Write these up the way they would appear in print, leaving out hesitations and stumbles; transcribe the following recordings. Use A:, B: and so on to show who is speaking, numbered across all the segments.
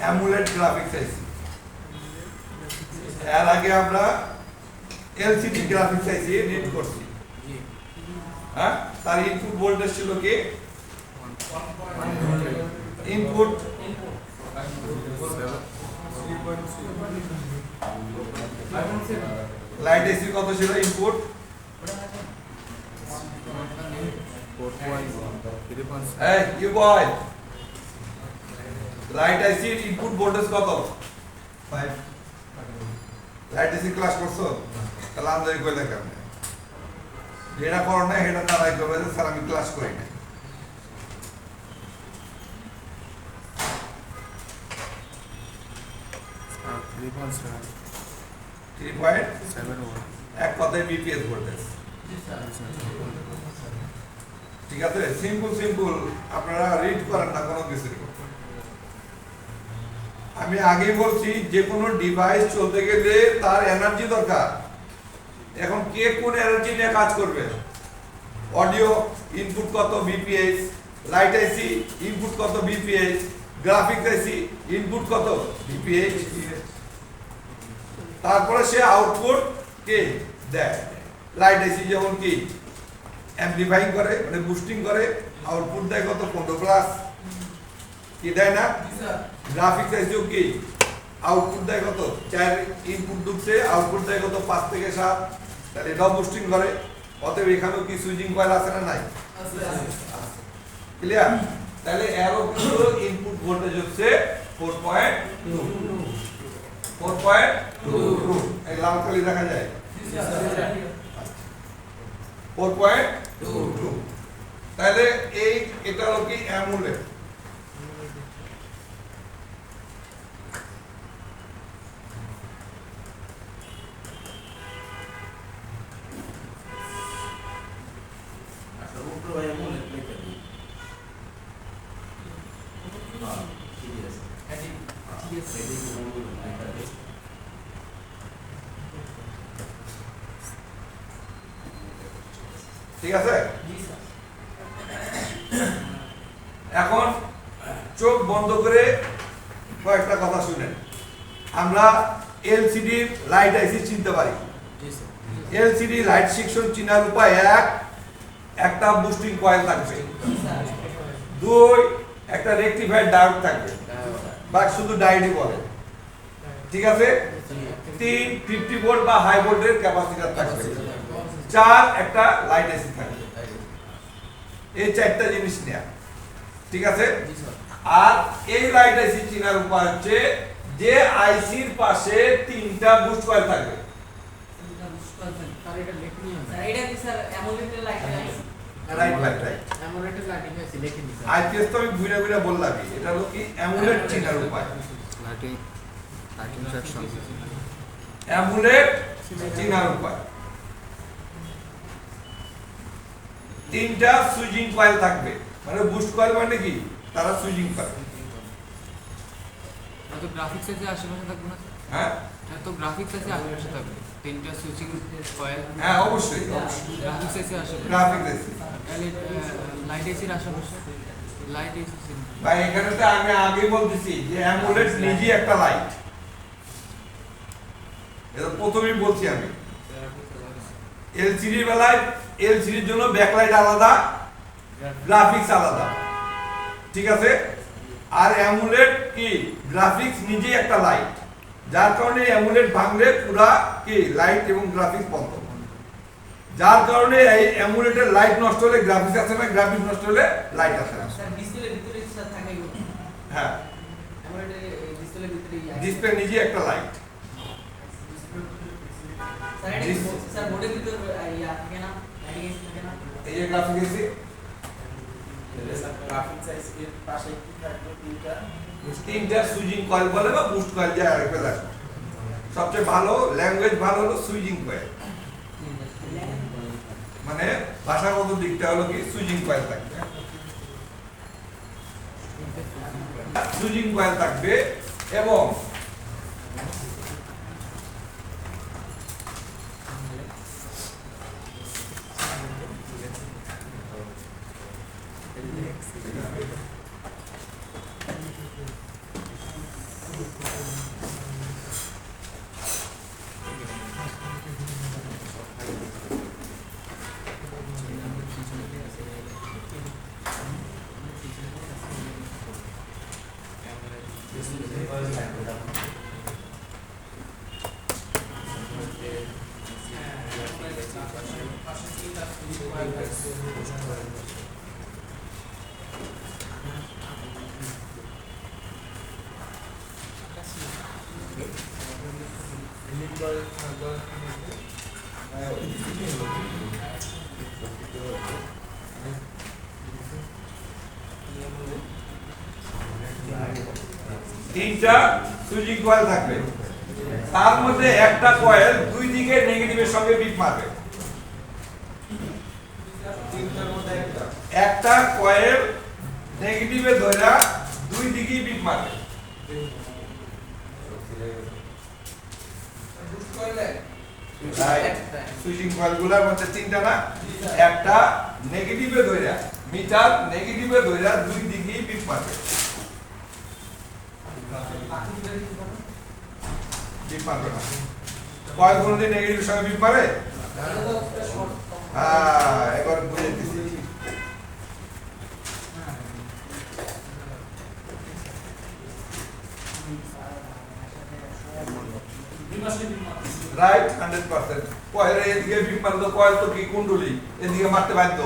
A: Amulet graphics আইসি। এর আগে আমরা এলসিডি গ্রাফিক্স আইসি রিড করছি। হ্যাঁ, তার ইনপুট ভোল্টেজ ছিল কি? ইনপুট লাইট এসি কত ছিল ইনপুট? এই ইউ বয়, লাইট এসি ইনপুট ভোল্টেজ কত? 5। লাইট এসি ক্লাস করছো? তাহলে আন্দাজ কইলে কেমনে? যেটা করো না এটা তারাই করবে যে স্যার আমি ক্লাস করি না। এক কথায় বিপিএস ভোল্টেজ। ঠিক আছে, সিম্পল সিম্পল, আপনারা রিড করেন না কোনো কিছু। আমি আগেই বলছি যে কোনো ডিভাইস চলতে গেলে তার এনার্জি দরকার। এখন কে কোন এনার্জি নিয়ে কাজ করবে? অডিও ইনপুট কত বিপিএস, লাইট আইসি ইনপুট কত বিপিএস, গ্রাফিক্স আইসি ইনপুট কত বিপিএস। তারপরে সে আউটপুট কে দেয়। লাইট আইসি যেমন কি অ্যাম্পলিফাইং করে মানে বুস্টিং করে, আউটপুট দেয় কত 15+ কি দেয় না? গ্রাফিক্স আইসিও কি আউটপুট দেয় কত 4, ইনপুট ঢুকছে আউটপুট দেয় কত 5 থেকে 7, তাহলে এটাও বুস্টিং করে। অতএব এখানেও কি সুইচিং কয়েল আছে না নাই? ক্লিয়ার? তাহলে এরও কিন্তু ইনপুট ভোল্টেজ হচ্ছে 4.2 এই লাল কালি দেখা যায় 4.2। তাহলে এটা হলো কি অ্যামুলেট। ঠিক আছে, এখন চোখ বন্ধ করে কয়েকটা কথা শুনেন। আমরা এলসিডি লাইট আইসি চিনতে পারি। এলসিডি লাইট সেকশন চিনার উপায় একটা বুস্টিং কয়েল থাকবে, 2 একটা রেকটিফায়ার ডায়োড থাকবে বা শুধু ডায়োডই বলে। ঠিক আছে, 3 50 ভোল্ট বা হাই ভোল্টের ক্যাপাসিটর থাকবে, 4 একটা লাইট এসি থাকবে। এই 4টা জিনিস নেয়া। ঠিক আছে, আর এই লাইট এসি চিনার উপায় হচ্ছে যে আইসির পাশে 3টা বুস্ট কয়েল থাকবে।
B: স্যার এটা লিখে নিয়ে স্যার এটা কি স্যার অ্যামোলেটের লাইট আছে?
A: রাইট
B: অ্যামোলেটের লাইট আছে লিখে নিন স্যার।
A: আইপিএস তো আমি ঘুরে ঘুরে বললাম, এটা হলো কি অ্যামুলেট চিনার উপায়। অ্যামুলেট চিনার উপায় 3টা সুইচিং কয়েল থাকবে, মানে বুস্ট কয়েল মানে কি তারা সুইচিং করে।
C: তো গ্রাফিক্স আছে আশেপাশে থাকবে না?
A: হ্যাঁ,
C: তো গ্রাফিক্স আছে আশেপাশে থাকবে, 3টা সুইচিং কয়েল।
A: হ্যাঁ অবশ্যই
C: গ্রাফিক্স আছে আশেপাশে,
A: গ্রাফিক্স আছে।
C: লাইট এসির আশেপাশে, লাইট এসি
A: ভাই এখানে তো আমি আগেই বলতেছি যে অ্যামুলেট নিজেই একটা লাইট। এটা প্রথমেই বলছি আমি। এলসিডি বেলায় এলসিডির জন্য ব্যাকলাইট আলাদা, গ্রাফিক্স আলাদা। ঠিক আছে, আর অ্যামুলেট কি গ্রাফিক্স নিজেই একটা লাইট, যার কারণে অ্যামুলেট ভাঙলে পুরা কি লাইট এবং গ্রাফিক্স বন্ধ। যার কারণে এই অ্যামুলেটের লাইট নষ্ট হলে গ্রাফিক্স আসে না, গ্রাফিক্স নষ্ট হলে লাইট আসে না।
B: স্যার ডিসপ্লের ভিতরে স্যার থাকে কি?
A: হ্যাঁ,
B: অ্যামোলেটের ডিসপ্লের ভিতরে
A: ডিসপ্লে নিজেই একটা লাইট।
B: স্যার এটা স্যার বোর্ডের ভিতরে ইয়া থাকে না, লাইটিং এসি থাকে না?
A: এই যে গ্রাফিক্স এসি
D: গ্রাফিক্স আইসির পাশে কি থাকবে?
A: 3টা সুইচিং কয়েল বলে বা বুস্ট কয়েল যা আরেকটা আছে। সবচেয়ে ভালো ল্যাঙ্গুয়েজ ভালো হলো সুইচিং কয়েল, মানে ভাষাগত দিকটা হলো কি সুইচিং কয়েল থাকবে। সুইচিং কয়েল থাকবে এবং তিনটা সুইচিং কয়েল থাকবে, তার মধ্যে একটা কয়েল দুই দিকে নেগেটিভের সঙ্গে বিপ মারবে। একটা কয়েল নেগেটিভে ধরা দুই দিকেই বিপ মারবে। সুইচিং কয়েলগুলোর মধ্যে তিনটা না, একটা নেগেটিভে ধরা, মিটার নেগেটিভে ধরা দুই দিকেই বিপ মারবে। বিপ মারবে না। কয়েল কোনদিন নেগেটিভের সঙ্গে বিপ মারে? এবার বুঝে দিচ্ছি। রাইট 100%। কয়েলের এদিকে বিপ মারলো, কয়েল তো কি কুণ্ডলী, এদিকে মারতে বাধ্য।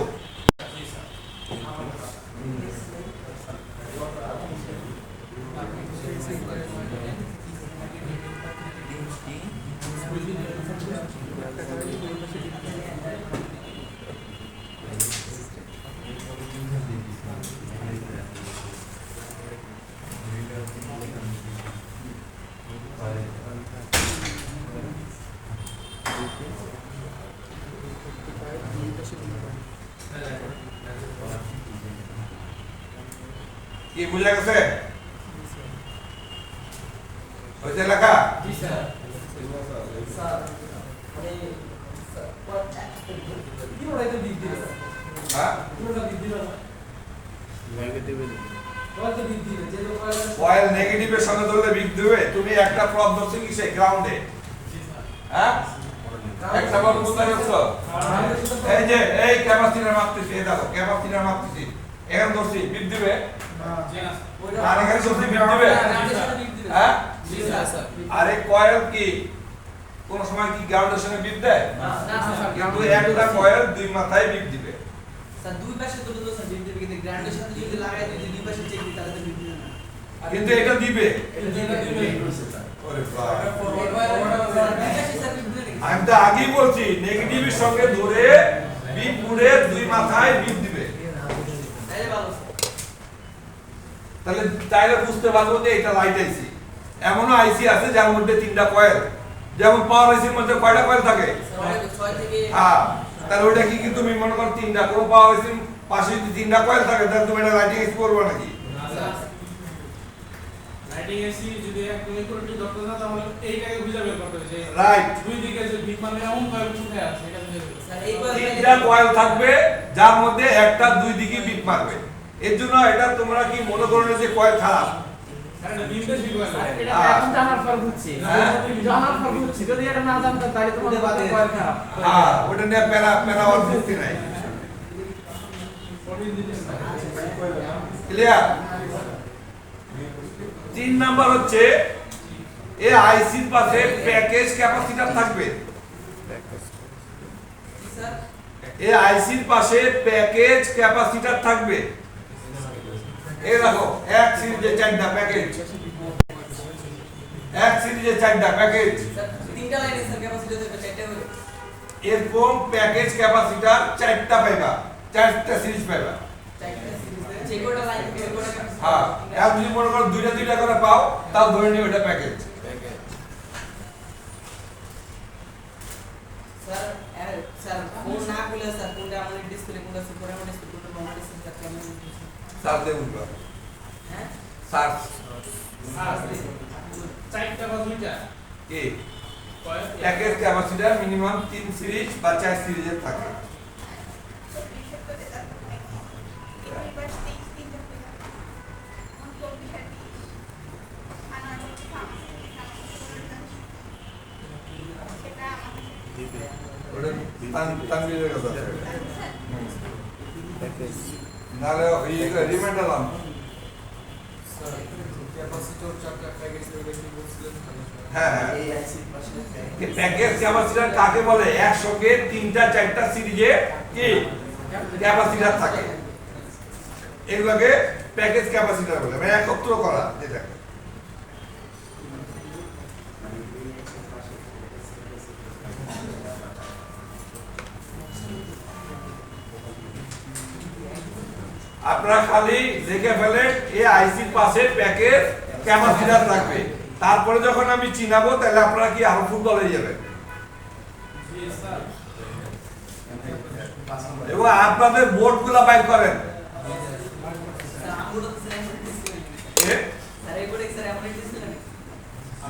A: কি বুঝা গেছে? হয়েছে লেখা? কয়েল নেগেটিভের সঙ্গে ধরলে বিপ দিবে। তুমি একটা প্রব ধরছো কিসে? গ্রাউন্ডে। হ্যাঁ, একটা বল কোথায় ধরছো? এই যে এই ক্যাপাসিটর মাপতেছি, এই দেখো ক্যাপাসিটর মাপতেছি, এখানে ধরছি, বিপ দিবে? আর এখানে ধরছি, বিপ দিবে? হ্যাঁ, আরে কয়েল কি কোন সময় কি গ্রাউন্ডের সঙ্গে বিপ দেয়? কিন্তু একটা কয়েল দুই মাথায় বিপ দিবে।
B: স্যার দুই পাশে দুটো তো স্যার বিপ দিবে, কিন্তু গ্রাউন্ডের সাথে যদি লাগাই দিই দুই পাশে চেক দিই তাহলে তো বিপ দিবে না।
A: কিন্তু এটা দিবে। ওরে বাবা, আমি তো আগেই বলছি নেগেটিভের সঙ্গে ধরে বিপ উড়ে দুই মাথায় বিপ দিবে।
B: তাইলে ভালো
A: তাহলে তাইলে বুঝতে পারবো যে এটা লাইট আইসি। এমনও আইসি আছে যার মধ্যে তিনটা কয়েল, যেমন পাওয়ার আইসির মধ্যে কয়টা কয়েল থাকে?
B: স্যার 6 থেকে
A: হ্যাঁ, তাহলে ওইটা কি তুমি মনে করো তিনটা, কোনো পাওয়ার আইসির পাশে যদি তিনটা কয়েল থাকে তাহলে তুমি এটা লাইটিং আইসি করবে নাকি?
D: লাইটিং এসি যদি একদম ইকুয়ালিটি ধরতে না তাহলে এইটাকে বুঝা বের করতে হবে যে
A: রাইট,
D: দুই দিকে যে বিট মানে এমন কয়েল কোথায় আছে এটা বুঝা বের
B: স্যার এই কয়েল
A: তিনটা কয়েল থাকবে যার মধ্যে একটা দুই দিকে বিট মারবে। এর জন্য এটা তোমরা কি মনে করো না যে কয়েল খারাপ?
D: কারণ বিমটা ঠিক হয় না
E: এটা এখন জানার পর বুঝছি। জানার পর বুঝছি, যদি এটা না জানতাম তাহলে তো মনে করতে কয়েল খারাপ।
A: হ্যাঁ, ওটা নিয়ে প্যারা প্যারা আর মুক্তি নাই। ক্লিয়ার? 3 নাম্বার হচ্ছে এই আইসির পাশে প্যাকেজ ক্যাপাসিটর থাকবে।
B: স্যার
A: এই আইসির পাশে প্যাকেজ ক্যাপাসিটর থাকবে। এই দেখো এক সিরিজে 4টা প্যাকেজ, এক সিরিজে 4টা প্যাকেজ।
B: স্যার তিনটা লাইনে স্যার ক্যাপাসিটি দেবে চারটা করে
A: এরকম প্যাকেজ ক্যাপাসিটর 4টা পাইবা, 4টা সিরিজ পাইবা।
B: চারটা সিরিজ যে কোটা লাইন যে কোটা
A: হ্যাঁ, আর যদি মনে করো দুইটা দুইটা করে পাও তাও ধরে নিও এটা প্যাকেজ।
B: স্যার স্যার ফোন না খুলে স্যার কোনটা আমাদের ডিসপ্লে কোনটা সুপার আমাদের ডিসপ্লে কোনটা নরমাল ডিসপ্লে স্যার কেমন
A: সার্চ দিয়ে বুঝবা।
B: হ্যাঁ
A: সার্চ
D: চারটা বা দুইটা
A: কি
D: coil
A: package capacitor minimum 3 series বা 4 সিরিজের থাকে। ওটা তানভীরের কথা আছে। নালে রিমাইন্ডার দাম
B: ক্যাপাসিটি
A: হ্যাঁ হ্যাঁ প্যাকেজ ক্যাপাসিটর কাকে বলে? একসঙ্গে 3টা 4টা সিরিজে কি ক্যাপাসিটর থাকে, এগুলোকে প্যাকেজ ক্যাপাসিটর বলে, মানে একত্র করা যেটা। আপনারা খালি দেখে ফেলেন এই আইসির পাশে প্যাকেজ ক্যাপাসিটর থাকবে, তারপরে যখন আমি চিনাবো তাহলে আপনারা কি আরো ফুটবল হয়ে যাবে। এবং আপনাদের বোর্ডগুলো বাইর করেন।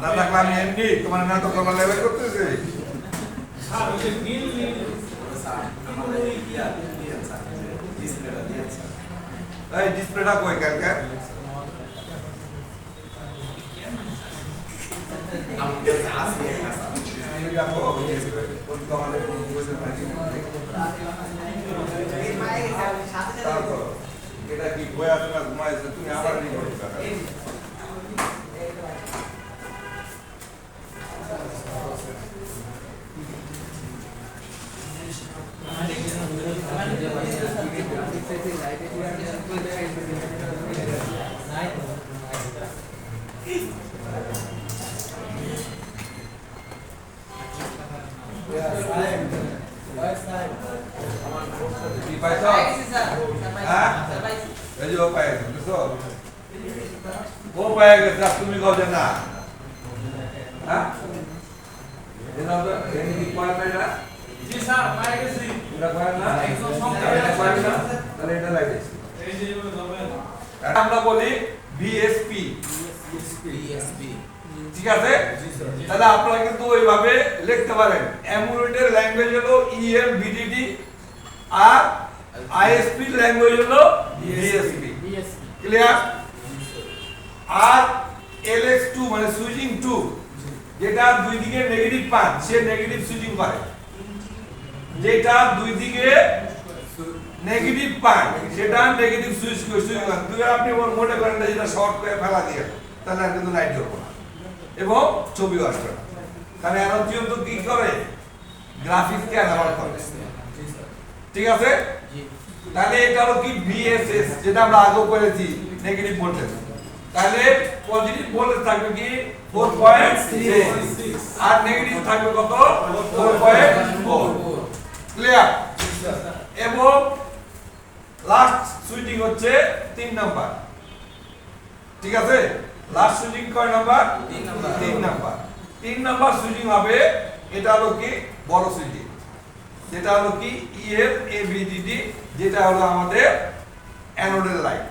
A: না থাকলে আমি এমনি তোমার নাটক করবার লেভেল করতেছি। এই ডিসপ্লেটা কই কালকে? এটা কি বই আছে না ঘুমাইছে? তুমি আবার নিয়ে করতে কি পাইছো? হ্যাঁ এই যে ও পাই গেছে, বুঝছো? ও পাই গেছে, আর তুমি কও যে না। হ্যাঁ এটা তো এনে কি পাই পাই না?
D: জি স্যার পাই গেছি।
A: এটা পাই না?
D: একদম সংখ্যা
A: এটা পাই না? তাহলে এটা লাগাইছি।
D: এই যে এগুলো ধরবেন।
A: আমরা বলি বিএসপি, ঠিক আছে? তাহলে আপনারা কিন্তু ওইভাবে লিখতে পারেন। এমুলেটের ল্যাঙ্গুয়েজ হলো EMBDD আর আইএসপি ল্যাঙ্গুয়েজ হলো বিএসপি। ক্লিয়ার? আর LX2 মানে সুইচিং 2, যেটা দুই দিকে নেগেটিভ পান সে নেগেটিভ সুইচিং করে, যেটা দুই দিকে নেগেটিভ পান সেটা নেগেটিভ সুইচ করে সুইচিং করে। তুই আপনি মনে করেন না যেটা শর্ট করে ফেলা দিয়ে, তাহলে আর কিন্তু লাইট জ্বলবে না এবং ছবিও আসবে না। কারণ অ্যানোজিয়ন তো কি করে? গ্রাফিক্সকে ব্যবহার করে, ঠিক আছে? তাহলে এটা হলো কি VSS, যেটা আমরা আগেও করেছি নেগেটিভ ভোল্টেজ। তাহলে পজিটিভ ভোল্টেজ থাকবে কি 4.6 আর নেগেটিভ থাকবে কত? 4.4। ক্লিয়ার? এবং লাস্ট সুইচিং হচ্ছে 3 নাম্বার, ঠিক আছে? লাস্ট সুইচিং কয় নাম্বার? 3 নাম্বার। 3 নাম্বার সুইচিং হবে, এটা হলো কি বড় সুইচিং, যেটা হলো কি EMABDD, যেটা হলো আমাদের অ্যানোডের লাইট।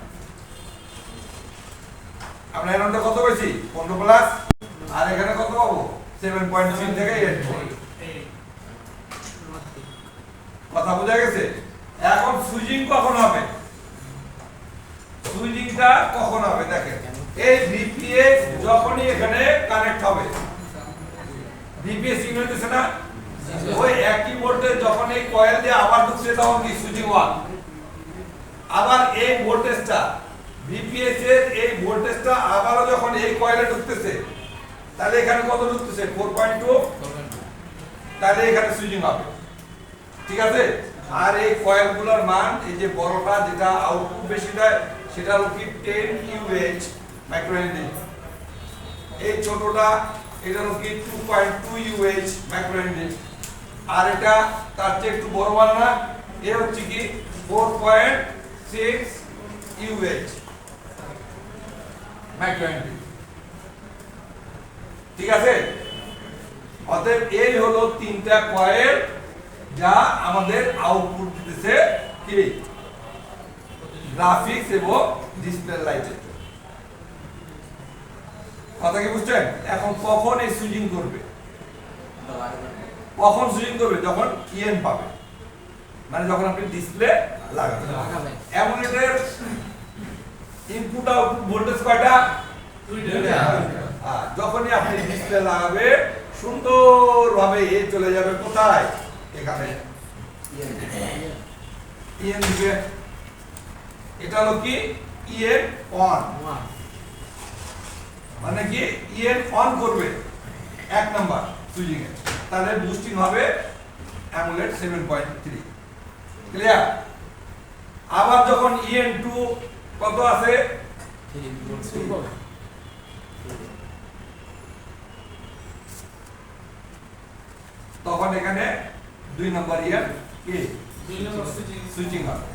A: আমরা অ্যানোডে কত পেয়েছি? 15 প্লাস, আর এখানে কত পাবো? 7.3 থেকে 8 ভোল্ট। কথা বোঝা গেছে? এখন সুইচিং কখন হবে? সুইচিংটা কখন হবে দেখেন, এই VPS যখনই এখানে কানেক্ট হবে, VPS সিগন্যাল দিছে না, ওই একই ভোল্টেজ যখন এই কয়েল দিয়ে আবার ঢুকছে তখন কি সুইচিং 1। আবার এই ভোল্টেজটা VPS এর এই ভোল্টেজটা আবারও যখন এই কয়েলে ঢুকতেছে, তাহলে এখানে কত ঢুকতেছে? 4.2, তাহলে এখানে সুইচিং হবে, ঠিক আছে? আর এই কয়েলগুলোর মান, এই যে বড়টা যেটা আউটপুট বেশি দেয় সেটা হলো কি 10 UH মাইক্রোহেনরি, এই ছোটটা এটা হলো কি 2.2 UH মাইক্রোহেনরি, আর এটা তার চেয়ে একটু বড় মান না, এ হচ্ছে কি 4.6 UH মাইক্রোহেনরি, ঠিক আছে? অতএব এই হলো 3টা কয়েল যা আমাদের আউটপুট দিতেছে কি গ্রাফিক্স এবং ডিসপ্লে লাইটের। কথা কি বুঝছেন? এখন কখন এই সুইচিং করবে? কখন সুইচিং করবে? যখন EN পাবে, মানে যখন আপনি ডিসপ্লে লাগাবেন। এমুলেটরের ইনপুট আউটপুট ভোল্টেজ কয়টা? 2টা। যখনই আপনি ডিসপ্লে লাগাবে সুন্দরভাবে এ চলে যাবে কোথায়? এখানে EN দিবে, এটা হলো কি EN অন। মানে কি ইএন অন করবে 1 নাম্বার সুইচিং এ, তাহলে বুস্টিং হবে অ্যামুলেট 7.3। ক্লিয়ার? আবার যখন ইএন 2 কত আছে, তখন এখানে 2 নাম্বার ইএন কি
D: 2 নম্বর
A: সুইচিং হবে।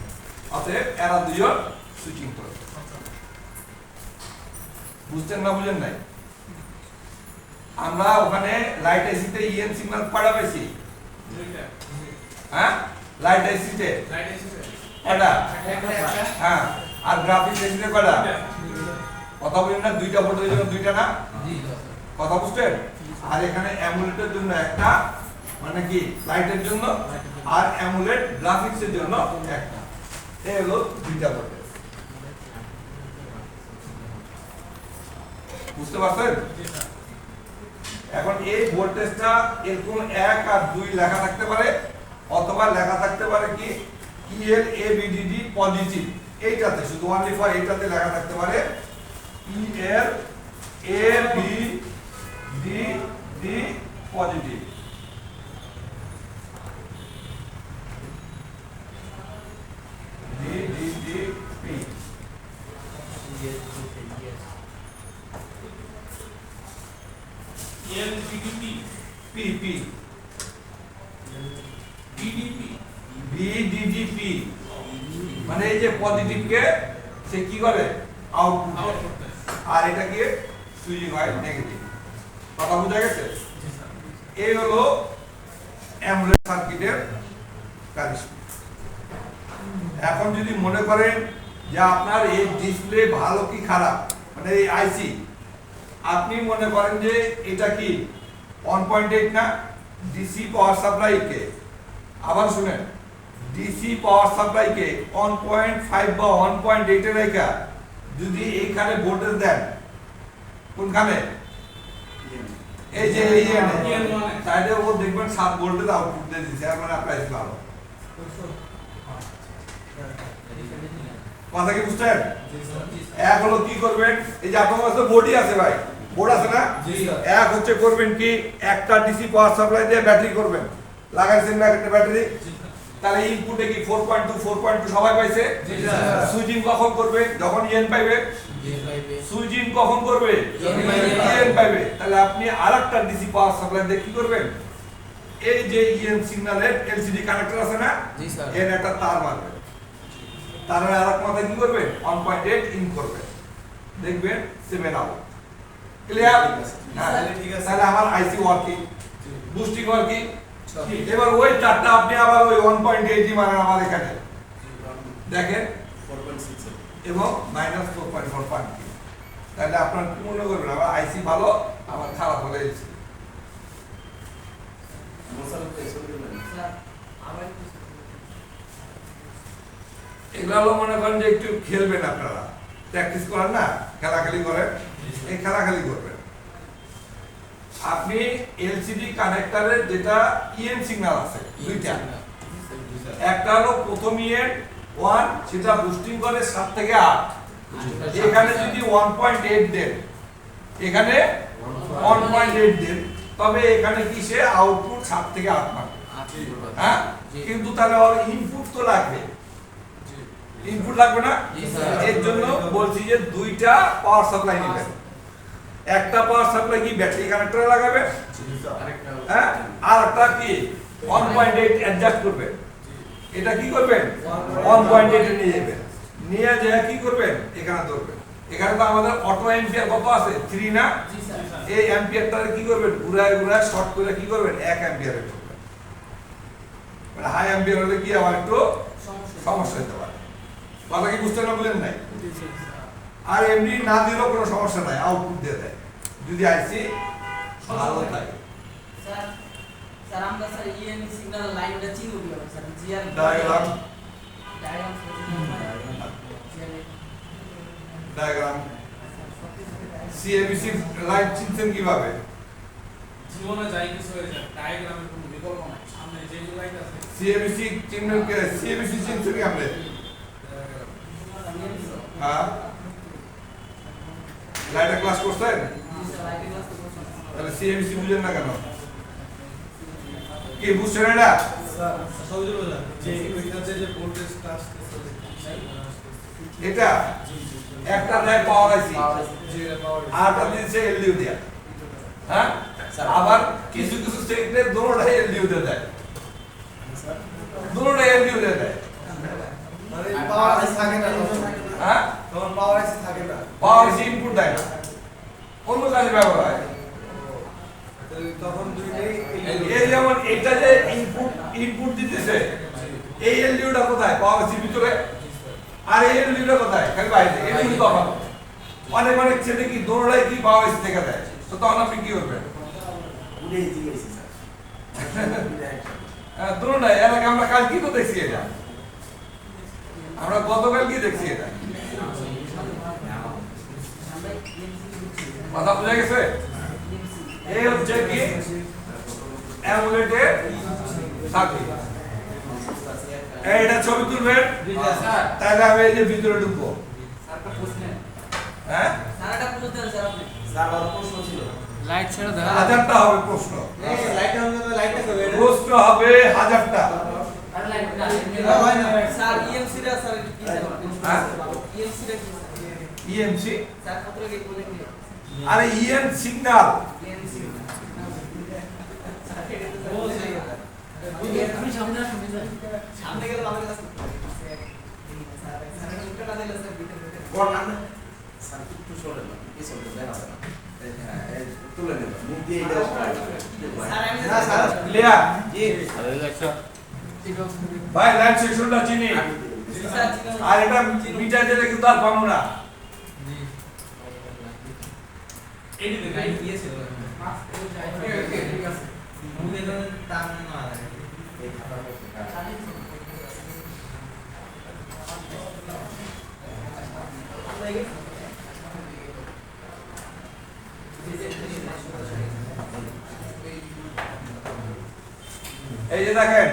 A: অতএব এরা দুজন সুইচিং করবে। বুঝছেন না বুঝেন নাই? আমরা ওখানে লাইট আইসিতে ইএন সিগন্যাল কয়টা পেয়েছি?
D: দুইটা
A: হ্যাঁ, লাইট আইসিতে
D: লাইট এসেছে
A: কয়টা?
D: একটা
A: হ্যাঁ, আর গ্রাফিক্স আইসিতে কয়টা?
D: দুইটা।
A: কথা বলেন না, দুইটা ভোল্টেজের জন্য দুইটা না?
C: জি
A: কথা বুঝছেন? আর এখানে অ্যামুলেটের জন্য একটা, মানে কি লাইটের জন্য, আর অ্যামুলেট গ্রাফিক্সের জন্য একটা। এই হলো দুইটা ভোল্টেজ। বুঝতে পারছেন?
D: জি স্যার
A: এখন এই ভোল্টেজটা এরকম 1 আর 2 লেখা থাকতে পারে, অথবা লেখা থাকতে পারে কি ইএল এবিডিডি পজিটিভ, এইটাতে শুধু অনলি ফর এইটাতে লেখা থাকতে পারে ইএল এবিডিডি পজিটিভ। ডিডিপি
D: এলবিডিপি
A: পিপি
D: ডিডিপি
A: বিডিডিপি, মানে এই যে পজিটিভ কে সে কি করে আউটপুট,
D: আউট করতে
A: আর এটা কি সুইচিং হয় নেগেটিভ। কথা বোঝা গেছে?
D: জি স্যার
A: এই হলো অ্যামুলেট সার্কিটের কারিশমা। এখন যদি মনে করেন যে আপনার এই ডিসপ্লে ভালো কি খারাপ, মানে এই আইসি, আপনি মনে করেন যে এটা কি 1.8 না, ডিসি পাওয়ার সাপ্লাই কে, আবার শুনেন, ডিসি পাওয়ার সাপ্লাই কে 1.5 বা 1.8 এর রেখা যদি এইখানে ভোল্টেজ দেন, কোনখানে এই যে সাইডে ও দেখবেন 7 ভোল্টের আউটপুট দিয়ে দিচ্ছে, আর মানে আপনার আইসি ভালো। কথা কি বুঝছেন? এক হলো কি করবেন, এই যে আপনার কাছে বোর্ডই আছে ভাই, বোর্ড আছে না? এক হচ্ছে করবেন কি একটা ডিসি পাওয়ার সাপ্লাই দিয়ে ব্যাটারি করবেন, লাগাইছেন না একটা ব্যাটারি, তাহলে ইনপুটে কি 4.2 4.2 সবাই পাইছে? সুইচিং কখন করবে? যখন ইএন পাইবে। সুইচিং কখন করবে? ইএন পাইবে। তাহলে আপনি আরেকটা ডিসি পাওয়ার সাপ্লাই দিয়ে কি করবেন, এই যে ইএন সিগন্যালের এলসিডি কানেক্টর আছে না,
C: জি স্যার।
A: এর একটা তার মারবেন, তারের আরেক মাথায় কি করবে 1.8 ইন করবে, দেখবেন 7 আউট। ক্লিয়ার? তাহলে আমার আইসি ওয়ার্কিং, বুস্টিং ওয়ার্কিং। এবার ওই চারটা আপনি আবার ওই 1.8 মারেন আমার এখানে দেখেন,
F: 4.6
A: এবং -4.4 তাহলে আপনার কি মনে করবেন আমার আইসি ভালো, আমার খারাপ হলে এলসি।
F: মশালা তো এসব দিবেন
B: স্যার আবার
A: এগুলো হলো মনে করেন যে একটু খেলবেন আপনারা, প্র্যাকটিস করেন না, খেলাখেলি করেন, এই খেলাখেলি করবেন। আপনি এলসিডি কানেক্টরের যেটা ইএন সিগন্যাল আছে দুইটা, একটা হলো প্রথম ইএন 1, সেটা বুস্টিং করে 7 থেকে 8, এখানে যদি 1.8 দেন, এখানে 1.8 দেন, তবে এখানে কি সে আউটপুট 7 থেকে 8 পাবে। হ্যাঁ, কিন্তু তাহলে ওর ইনপুট তো লাগবে, ইনপুট লাগবে না?
C: জি স্যার।
A: এর জন্য বলছি যে দুইটা পাওয়ার সাপ্লাই নেবেন, একটা পাওয়ার সাপ্লাই কি ব্যাটারি কানেক্টরে লাগাবে, হ্যাঁ, আর একটা কি 1.8 অ্যাডজাস্ট করবে, এটা কি করবেন 1.8 এ নিয়ে যাবেন, নিয়ে যেয়ে কি করবেন এখানে ধরবেন। এখানে তো আমাদের অটো অ্যাম্পিয়ার কত আছে 3 না,
B: জি স্যার
A: এই অ্যাম্পিয়ারটারে কি করবেন ঘুরায় ঘুরায় শর্ট করে কি করবেন 1 অ্যাম্পিয়ারে করবেন, মানে হাই অ্যাম্পিয়ার হলে কি আবার একটু সমস্যা হতে পারে। কথা কি বুঝতে না বলেন নাই? আর এমনি না দিলেও কোনো সমস্যা নাই, আউটপুট দিয়ে দেয় যদি আইসি ভালো থাকে।
B: স্যার স্যার আমরা স্যার ইএন সিগন্যাল লাইনটা চিনব কিভাবে sir? G R
A: diagram
B: diagram
A: diagram C A B C line চিনছেন কিভাবে?
D: জীবনে যাই কিছু হয়ে যায় ডায়াগ্রামের কোনো বিকল্প নাই, সামনে যে লাইট আছে
A: সিএবিসি চিহ্ন কে, সিএবিসি চিনছেন কি আপনি? হ্যাঁ, লাইটের ক্লাস করছেন?
B: লাইটিং ক্লাস তো করছেন
A: তাহলে সিএমসি বুঝেন না কেন? কি বুঝছেন এটা?
F: সবুজ বাজার যে ওইটাতে যে ভোল্টেজ টাচ
A: এটা একটা দেয় পাওয়ার আইসি
F: যে পাওয়ার
A: আরটা দিয়েছে এলডিও দিয়া, হ্যাঁ? আবার কিছু কিছু সেক্টরে দুটোটাই এলডিও দিয়ে দেয়, দুটোটাই এলডিও দিয়ে দেয়,
F: মানে পাওয়ার আইসি থাকে না
A: হ্যাঁ?
F: তখন পাওয়ার আইসি থাকে না
A: পাওয়ার আইসি ইনপুট দেয় না, অন্য কাজে ব্যবহার হয়।
F: তখন দুইটাই
A: এই যেমন এটা যে ইনপুট দিতেছে, এই এলডিওটা কোথায়? পাওয়ার আইসির ভিতরে। আর এই এলডিওটা কোথায়? খালি বাইরে। এলডিও তফাৎ। অনেক অনেক ছেলে কি দৌড়ায় কি পাওয়ার আইসি থেকে দেয়, তো তখন আপনি কি করবেন?
F: উড়ে দিয়েছি স্যার
A: দৌড়ায় এলাকা আমরা কাল কি তো দেখছি এটা, আমরা গতকাল কি দেখছি এটা, কথা বোঝা গেছে? এই হচ্ছে কি অ্যামুলেটের সার্কিট। এইটা ছবি তুলবেন,
C: স্যার
A: তাহলে আমি এই যে ভিতরে ঢুকবো,
C: স্যারটা প্রশ্ন
A: হ্যাঁ?
B: সারাটা পুরো দেন স্যার আপনি
F: স্যার আমার প্রশ্ন ছিল
C: লাইট ছেড়ে দেখা
A: হাজারটা হবে প্রশ্ন,
F: লাইটটা হবে লাইটটা হবে
A: প্রশ্ন হবে হাজারটা।
B: স্যার ইএমসি রা স্যার কি
A: হ্যাঁ?
B: ইএমসি রা কি
A: ইএমসি,
B: স্যার কত লাগে বলে কি
A: আরে ইএন সিগন্যাল,
B: ইএমসি
E: আমি সামনে আসুন
B: সামনে গেলে আমাদের কাছে স্যার স্যার উত্তরটা দিলে স্যার ভিতরে
A: কোন
F: স্যার একটু সরে না এই সরতে দেন না তুলে নেব মুখ দিয়ে এটা
B: স্যার আমি
F: না স্যার
A: ক্লিয়ার?
F: জি
A: ভাই লাইন সেকশনটা চিনি,
B: স্যার
A: আর এটা মিটার দিলে কিন্তু আর পাবো না।
D: এটি দেখে
B: দিয়েছে মুখে তো টান না
F: এই খাতা করতে
A: এই যে দেখেন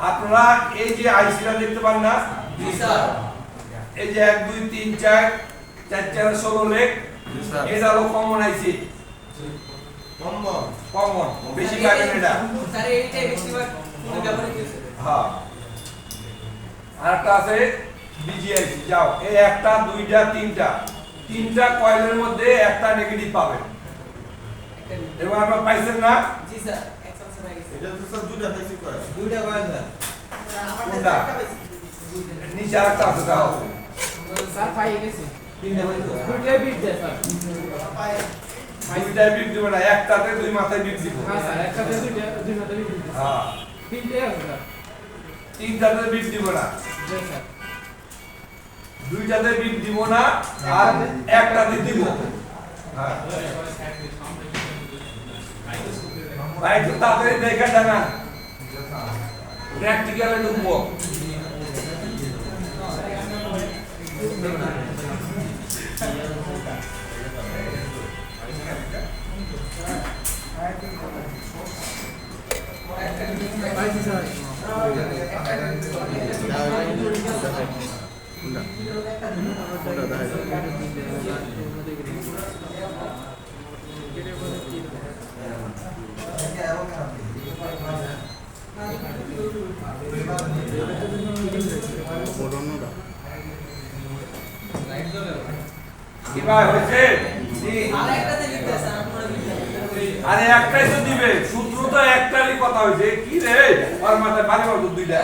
A: আপনারা এই যে আইসিটা দেখতে পান না,
B: জি স্যার
A: এই যে 1 2 3 4 4 4 16 লেখ, এটা হলো কমন আইসি,
F: কম্বল
A: কমন বেশি পাবেন এটা।
B: স্যার এইটাই বেশিরভাগ ফোনে ব্যবহৃত হচ্ছে
A: হ্যাঁ, আর একটা আছে বিজিআইসি। যাও এই একটা দুইটা তিনটা কয়েলের মধ্যে একটা নেগেটিভ পাবেন, এবং আপনারা পাইছেন না?
B: জি স্যার একসাথে স্যার গেছে
F: এটা তো স্যার দুইটা বেশি করে
B: দুইটা কয়েল স্যার
A: কোনটা? নিচে আরেকটা আছে, দাও
E: স্যার পাই গেছে
A: তিনটা হইতো,
E: দুইটাই বিট দেয় স্যার
A: দুইটাই বিট দিব না, একটাতে দুই মাথায় বিট দিব।
E: হ্যাঁ স্যার একসাথে দুই মাথা বিট দিতে
A: হ্যাঁ,
E: তিনটে আছে স্যার
A: তিনটাতে বিট দিব না,
E: জি স্যার
A: দুইটাতে বিট দিব না, আর একটাতে দিব। হ্যাঁ ভাই একটু তাড়াতাড়ি দেখে জানা, প্র্যাকটিক্যালে ঢুকবো।
E: পাইছি স্যার
A: কি ভাই হয়েছে?
B: আর একটাতে লিখতে স্যার আপনারা লিখতে
A: আরে একটাই তো দিবে, সূত্র তো একটারই কথা হয়েছে। কি রে ওর মাথায় বাড়ি মারতো দুইটা।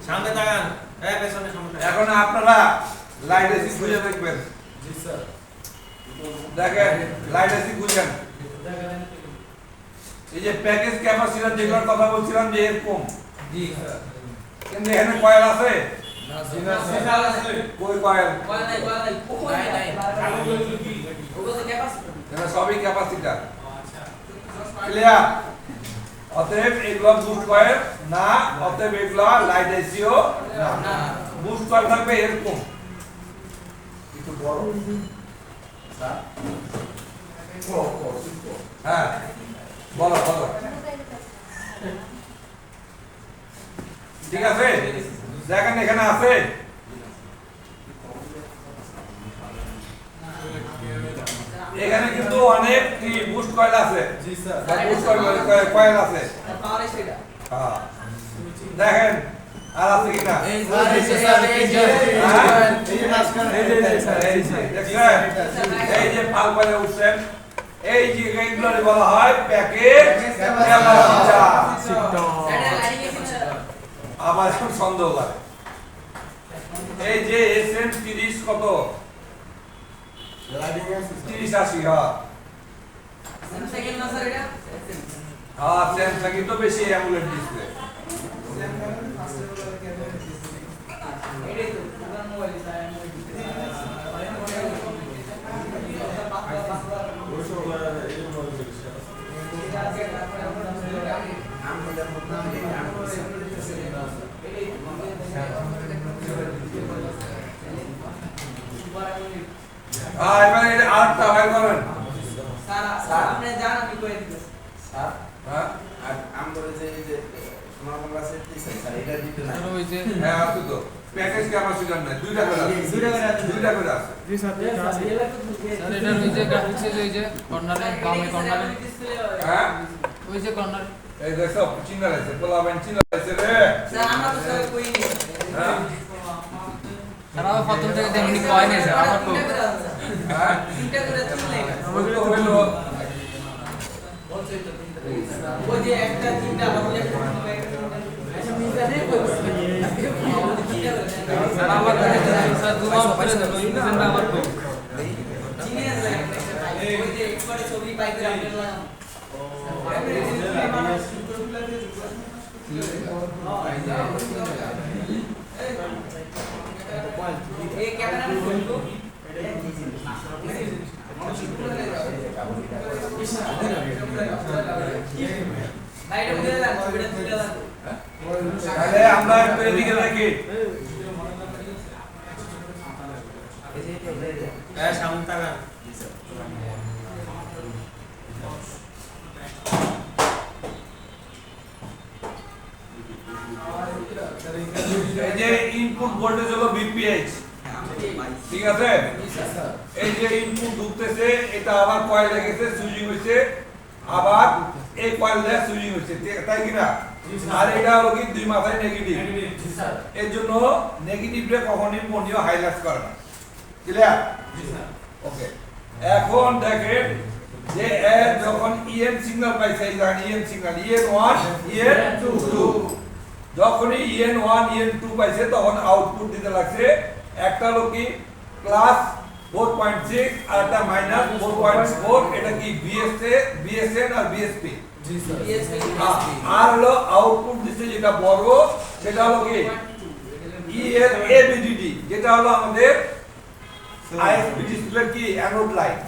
F: সামনে তাকান পেছনে সামনে
A: এখন আপনারা লাইট এসি খুঁজে দেখবেন।
F: জি স্যার
A: দেখেন লাইট এসি খুঁজেন। এই যে প্যাকেজ ক্যাপাসিটর যেগুলোর কথা বলছিলাম যে এরকম,
C: জি স্যার।
A: কিন্তু এখানে কয়েল আছে?
D: স্যার আছে
A: কই কয়েল?
B: বলা নাই
C: নাই।
D: আলোগুলো কি
B: ওগুলো তো ক্যাপাসিটর
A: এখানে সবই ক্যাপাসিটর।
D: আচ্ছা
A: ক্লিয়ার? অতএব এগুলো বুস্ট কয়েল না, অতএব এগুলো লাইট এসিও না। বুস্ট কয়েল থাকবে এরকম।
F: একটু বড় স্যার
A: হ্যাঁ বলো বলো, ঠিক আছে? দেখেন এখানে আছে, এখানে কিন্তু অনেক কি বুস্ট কয়েল আছে।
F: জি স্যার
A: বুস্ট কয়েল আছে।
B: পাওয়ার সেটা
A: হ্যাঁ দেখেন আর আছে কিনা?
C: এই যে স্যার এই যে
A: হ্যাঁ?
F: এই যে মাঝখানে
A: এই যে দেখছেন? এই যে পাল পালে উঠছেন, এই যে এইগুলোরে বলা হয় প্যাকেজ ক্যাপাসিটর।
B: সেটা লাইনিং এ কিনা
A: আবার এখন সন্দেহ করে এই যে এসএন 30 কত?
F: লাইটিং আছে
A: 3080 হ্যাঁ
B: সেকেন্ড না স্যার এটা
A: হ্যাঁ স্যামসাং তো বেশি অ্যামোলেড ডিসপ্লে।
B: এটাই তো পুরান মোবাইল স্যার
A: হ্যাঁ এবার এটা আরেকটা বাইর করেন।
B: স্যার আপনি জান আমি কই দিতেছি
F: স্যার
A: হ্যাঁ
F: আর আমরা যে এই যে তোমার কাছে কি স্যার এটা দিতে না
C: ওই যে
A: হ্যাঁ আছে তো প্যাকেজ ক্যাপাসিটর না, দুইটা করে আছে। দুইটা করে আছে।
E: জি স্যার
C: স্যার এটা ওই যে গ্রাফিক্সের ওই যে কর্নারে বামে কর্নারে
A: হ্যাঁ
C: ওই যে কর্নার
A: এই দেখো চিন্তা আছে, পোলাবেন চিন্তা আছে রে।
B: স্যার আমরা তো স্যার কই নি
A: হ্যাঁ
C: স্যার আমার প্রথম থেকে দেখনি কয় নাই স্যার আমার তো
A: হ্যাঁ
B: তিনটা করে তুললে
A: ওই তো হইলো
B: ওই যে একটা তিনটা আবার ওই একটা আচ্ছা মিজানে কই
C: স্যার আমার তো স্যার দুবার পরে ইনভিজেন্ট আমার তো
B: চিনি আছে ওই যে একবারে ছবি পাই করে আপনি লাগাম এই ক্যামেরা ফটো বাইরে উঠে যান ছবিটা তুলে যান
A: তাহলে আমরা একটু এদিকে দেখি।
F: হ্যাঁ সামনে তাকান
A: এই যে ইনপুট ভোল্টেজ হলো VPH, ঠিক আছে? এই যে ইনপুট ঢুকতেছে, এটা আবার কয়েলে গেছে, সুইচিং হইছে, আবার এই কয়েল দিয়ে সুইচিং হইছে, তাই কি না? আর এটা হলো কি দুই মাথায় নেগেটিভ।
D: জি স্যার
A: এর জন্য নেগেটিভে কখনোই মনিও হাইলাইট করে না। ক্লিয়ার?
D: জি স্যার
A: ওকে। এখন দেখেন যে এর যখন ইএন সিগন্যাল পাইছে, এই দেখেন ইএন সিগন্যাল EN1 EN2, যখনই EN1 EN2 পাইছে তখন আউটপুট দিতে লাগছে, একটা হলো কি প্লাস 4.6 আর একটা মাইনাস 4.4, এটা কি BSN আর BSP।
F: জি স্যার
A: আর হলো আউটপুট দিতে যেটা বড় সেটা হলো কি ABDD, যেটা হলো আমাদের ISP ডিসপ্লে কি অ্যানোড লাইট।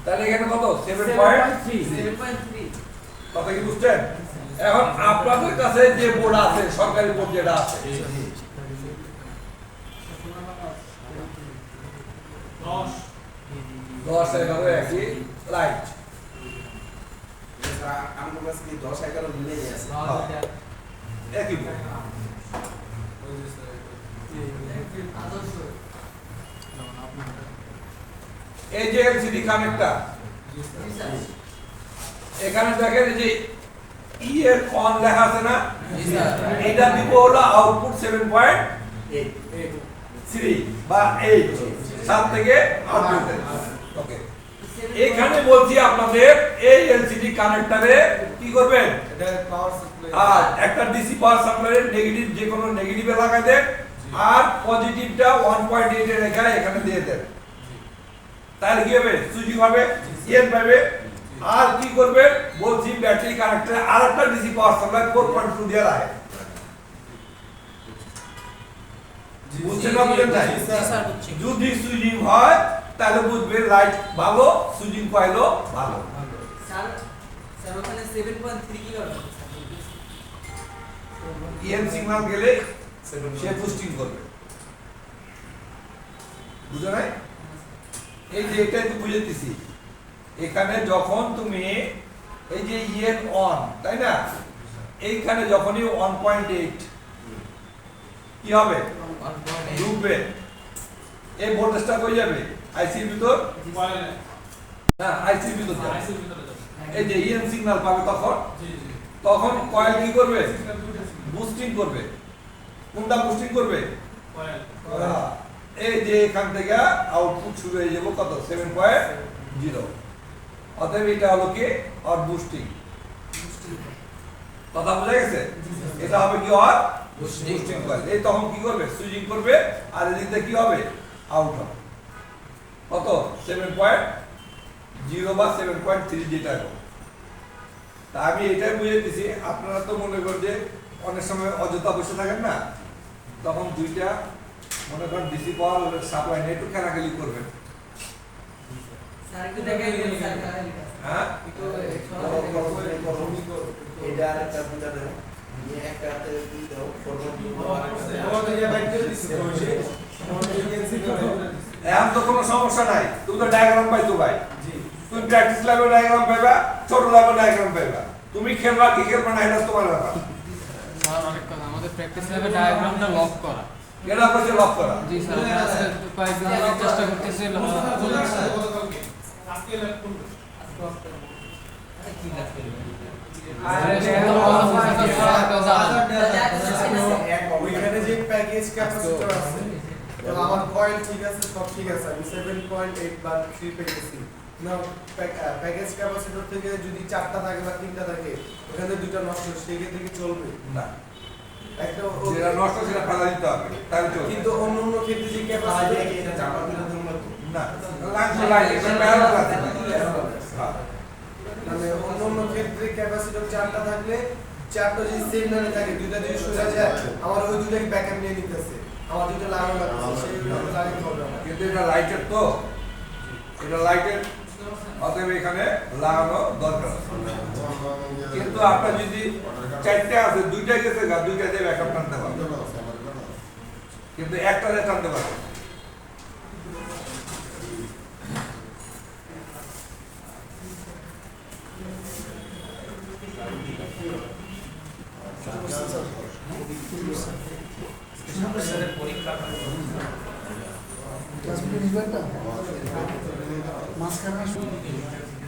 A: তাহলে এখানে কত 7.3
B: 7.3
A: কথা কি বুঝছেন? এখন আপনাদের কাছে যে বোর্ড আছে, সরকারি বোর্ড যেটা আছে, 10 11 একই লাইট,
F: স্যার আমার কাছে কি 10 11 মিলে আছে
A: একই বোর্ড।
B: আদর্শ
A: এই যে এলসিডি কানেক্টর,
B: জি স্যার
A: এখানে দেখেন এই যে ই এর অন লেখা আছে না,
C: জি স্যার
A: এটা দিব হলো আউটপুট 7.3 বা 8, 7 থেকে আউটপুট। ওকে, এখানে বলছি আপনাদের এই এলসিডি কানেক্টরে কি করবেন,
F: এটা পাওয়ার সাপ্লাই
A: আর একটা ডিসি পাওয়ার সাপ্লাইয়ের নেগেটিভ, যে কোনো নেগেটিভে লাগাই দেন, আর পজিটিভটা 1.8 এর রেখা এখানে দিয়ে দেন, তাহলে কি হবে? সুইচিং হবে, এন পাবে। আর কি করবে বলছি, ব্যাটারি কানেক্টরে আরেকটা ডিসি পাওয়ার সাপ্লাই 4.2 দিয়ে রাখে। বুঝছেন না বুঝেন নাই?
B: স্যার হচ্ছে
A: যদি সুইচিং হয় তাহলে বুঝবে লাইট ভালো, সুইচিং কয়েলও ভালো।
B: স্যার স্যার ওখানে 7.3 কি করবে
A: এন সিগন্যাল গেলে সে বুস্টিং করবে, বুঝো নাই? এই যে এটা একটু বুঝে দিছি, এখানে যখন তুমি এই যে ইএন অন, তাই না, এইখানে যখনই 1.8 কি হবে? ঢুকবে, এই ভোল্টেজটা কই যাবে? আইসির ভিতর,
D: বলেন
A: না আইসির ভিতর যাবে।
D: আইসির ভিতরে যাবে।
A: এই যে ইএন সিগন্যাল পাবে তখন,
D: জি জি
A: তখন কয়েল কি করবে?
D: সিগন্যাল দুটো সিগন্যাল
A: বুস্টিং করবে। কোনটা বুস্টিং করবে?
D: বলেন
A: এই যে এখান থেকে আউটপুট শুরু হয়ে যাবে কত? 7.0। অতএব এটা হলো কি আর বুস্টিং। কথা বোঝা গেছে? এটা হবে কি আর বুস্টিং কয়েল। এই তখন কি করবে? সুইচিং করবে, আর এদিকে কি হবে? আউট হবে। কত? 7.0 বা 7.3 যেটা হবে। তা আমি এটাই বুঝে দিছি, আপনারা তো মনে করেন যে অনেক সময় অযথা বসে থাকেন না, তখন দুইটা মনে করেন ডিসি পাওয়ার সাপ্লাই নিয়ে একটু খেলাখেলি করবেন।
B: স্যার একটু দেখাই দিন স্যার
A: হ্যাঁ,
B: একটু
F: এটা আর একটা দুটা দেন, নিয়ে একটা হাতে দিয়ে দাও, ফরওয়ার্ড
D: আমাদের যে বাইক দিয়ে দিচ্ছে আমাদের এজেন্সি করে
A: এখন তো কোনো সমস্যা নাই, তুমি তো ডায়াগ্রাম পাইছো ভাই।
D: জি
A: তুমি প্র্যাকটিস ল্যাবে ডায়াগ্রাম পাইবা, ছোট ল্যাবে ডায়াগ্রাম পাইবা। তুমি খেলবা কি খেলবা না এটা তোমার ব্যাপার।
C: স্যার আরেক কথা, আমাদের প্র্যাকটিস ল্যাবে ডায়াগ্রামটা লক করা।
A: এটা হচ্ছে লক করা।
C: জি স্যার, আমরা আজকে কয়েকদিন ধরে চেষ্টা করতেছি
D: গতকালকে আজকে ল্যাব করবে
B: কি লাগবে
G: ওইখানে যে প্যাকেজ ক্যাপাসিটর আছে, তো আমার কয়েল ঠিক আছে, সব ঠিক আছে, আমি 7.8 বা 3 পেয়েছি না। প্যাকেজ ক্যাপাসিটর থেকে যদি 4টা থাকে বা 3টা থাকে, ওখানে দুটো নষ্ট, সেক্ষেত্রে কি চলবে
A: না,
G: একটা?
A: যেটা নষ্ট সেটা ফেলা দিতে হবে, তাহলে চলবে।
G: কিন্তু অন্য অন্য ক্ষেত্রে যে
F: আজ
G: ক্যাপাসিটর
F: দেখি এটা চাপা দিলে তোমরা
A: না, লাগছে লাইন, এটা প্যারালাল আছে। হ্যাঁ।
G: মানে অন্য অন্য ক্ষেত্রে ক্যাপাসিটর 4টা থাকলে 4টা যদি সেম নামে থাকে, দুইটা যদি সোজা যায়, আমার ওই দুটাকে ব্যাকআপ নিয়ে নিতেছে, আমার দুটো লাগানো লাগছে, সেইগুলো লাগাতে হবে আমার।
A: কিন্তু এটা লাইটের তো, এটা লাইটের, অতএব এখানে লাগানো দরকার আছে। কিন্তু আপনার যদি 4টে আছে, 2টা গেছে গা, 2টা দিয়ে ব্যাকআপ টানতে পারবে, কিন্তু একটা দিয়ে টানতে পারবে।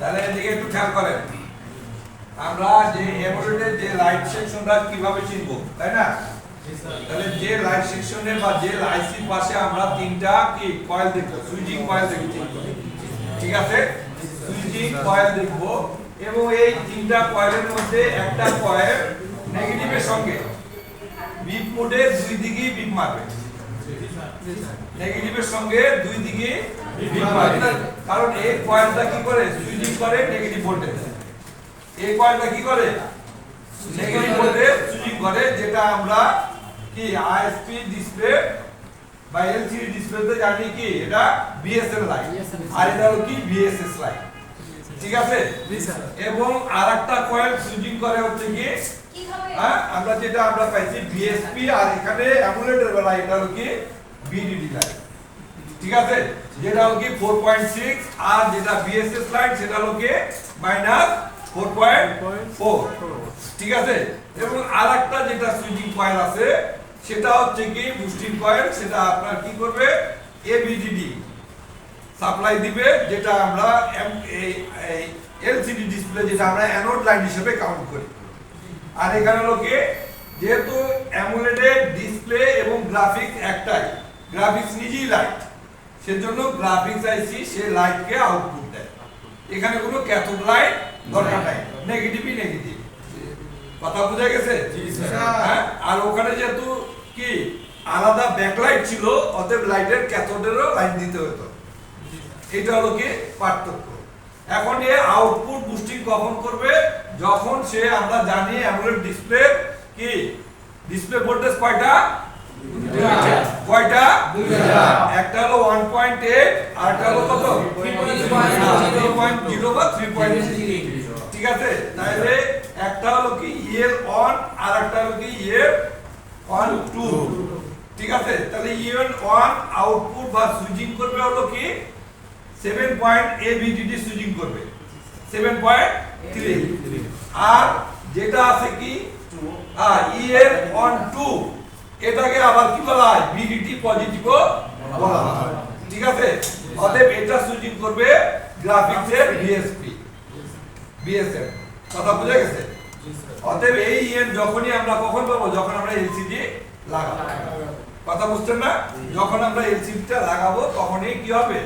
A: তাহলে এদিকে একটু খেয়াল করেন, আমরা যে এমোলেডের যে লাইট সেকশনটা কিভাবে চিনবো, তাই না? তাহলে যে লাইট সেকশনের বা যে আইসির পাশে আমরা 3টা কি কয়েল দেখবো, সুইচিং কয়েল দেখবো, ঠিক আছে? সুইচিং কয়েল দেখবো, এবং এই 3টা কয়েলের মধ্যে একটা কয়েল নেগেটিভের সঙ্গে বিপ মোডে দুই দিকেই বিপ মারবে, নেগেটিভের সঙ্গে দুই দিকে বিপ মারবে, কারণ এই কয়েলটা কি করে? সুইচিং করে নেগেটিভ ভোল্টেজ। এই কয়েলটা কি করে? নেগেটিভ ভোল্টেজ সুইচিং করে, যেটা আমরা কি আইএসপি ডিসপ্লে বা এলসিডি ডিসপ্লেতে জানি কি এটা বিএসএল লাইট, আর এটা হলো কি বিএসএস লাইট, ঠিক আছে? এবং আরেকটা কয়েল সুইচিং করে হচ্ছে কি, হ্যাঁ, আমরা যেটা আমরা পাইছি বিএসপি, আর এখানে অ্যামুলেটের বেলা এটা হলো কি বিডিডি লাইট, ঠিক আছে? যেটা হলো কি 4.6, আর যেটা বিএসএস লাইট সেটা হলো কি -4.4, ঠিক আছে? এবং আরেকটা যেটা সুইচিং কয়েল আছে সেটা হচ্ছে কি বুস্টিং কয়েল, সেটা আপনার কি করবে? এবিডিডি সাপ্লাই দিবে, যেটা আমরা এলসিডি ডিসপ্লে যেটা আমরা অ্যানোড লাইন হিসেবে কাউন্ট করি। আর এখানে হলো কি, যেহেতু অ্যামোলেডের ডিসপ্লে এবং গ্রাফিক্স একটাই, গ্রাফিক্স নিজেই লাইট, সেজন্য গ্রাফিক্স আইসি সে লাইটকে আউটপুট দেয়, এখানে কোনো ক্যাথোড লাইট দরকার নাই, নেগেটিভই নেগেটিভ। কথা বোঝা গেছে? হ্যাঁ, আর ওখানে যেহেতু কি আলাদা ব্যাকলাইট ছিল, অতএব লাইটের ক্যাথোডেরও লাইন দিতে হতো। এটা হলো কি পার্থক্য। এখন এ আউটপুট বুস্টিং কখন করবে? যখন সে, আমরা জানি অ্যামোলেড ডিসপ্লে কি ডিসপ্লে ভোল্টেজ কয়টা? কয়টা? একটা হলো 1.8 আর একটা হলো কত? 3.0 বা 3.3। ঠিক আছে, তাহলে একটা হলো কি ইএল অন আর একটা হলো কি ইএল অন 2। ঠিক আছে, তাহলে ইএল অন আউটপুট বা সুইচিং করবে হলো কি 7.AVDD সুইচিং করবে 7.3। আর যেটা আছে কি ইএল অন 2, এটাকে আবার কি বলা হয়? বিডিটি পজিটিভ বলা হয়। ঠিক আছে, অতএব এটা সুইচিং করবে গ্রাফিক্সের বিএসএফ। কথা বুঝে গেছে? অতএব এই ইএন যখনই আমরা কখন পাবো? যখন আমরা এলসিডি লাগাবো। কথা বুঝছেন না? যখন আমরা এলসিডিটা লাগাবো তখনই কি হবে?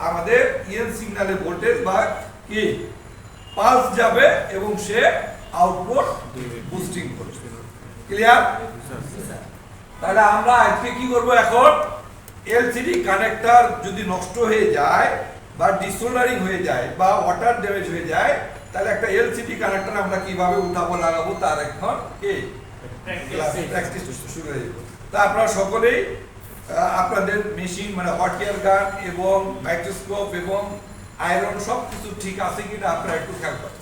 A: আমাদের ইএন সিগন্যালের ভোল্টেজ বা কি পালস যাবে এবং সে আউটপুট বুস্টিং করবে। ক্লিয়ার? তাহলে আমরা আজকে কি করব? এখন এলসিডি কানেক্টর যদি নষ্ট হয়ে যায় বা ডিসোল্ডারিং হয়ে যায় বা ওয়াটার ড্যামেজ হয়ে যায়, তাহলে একটা এলসিডি কানেক্টর আমরা কিভাবে উঠাবো লাগাবো তার এখন কি প্র্যাকটিস শুরু হয়ে যাবে। তা আপনারা সকলেই আপনাদের মেশিন মানে হট এয়ার গান এবং মাইক্রোস্কোপ এবং আয়রন সব কিছু ঠিক আছে কিনা আপনারা একটু খেয়াল করেন।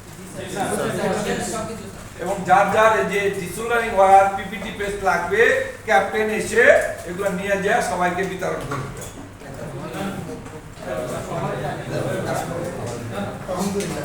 A: এবং যার যার এই যে ডিসোল্ডারিং ওয়্যার পিপিটি পেস্ট লাগবে, ক্যাপ্টেন এসে এগুলো নিয়ে যায় সবাইকে বিতরণ করবে।
B: আলহামদুলিল্লাহ।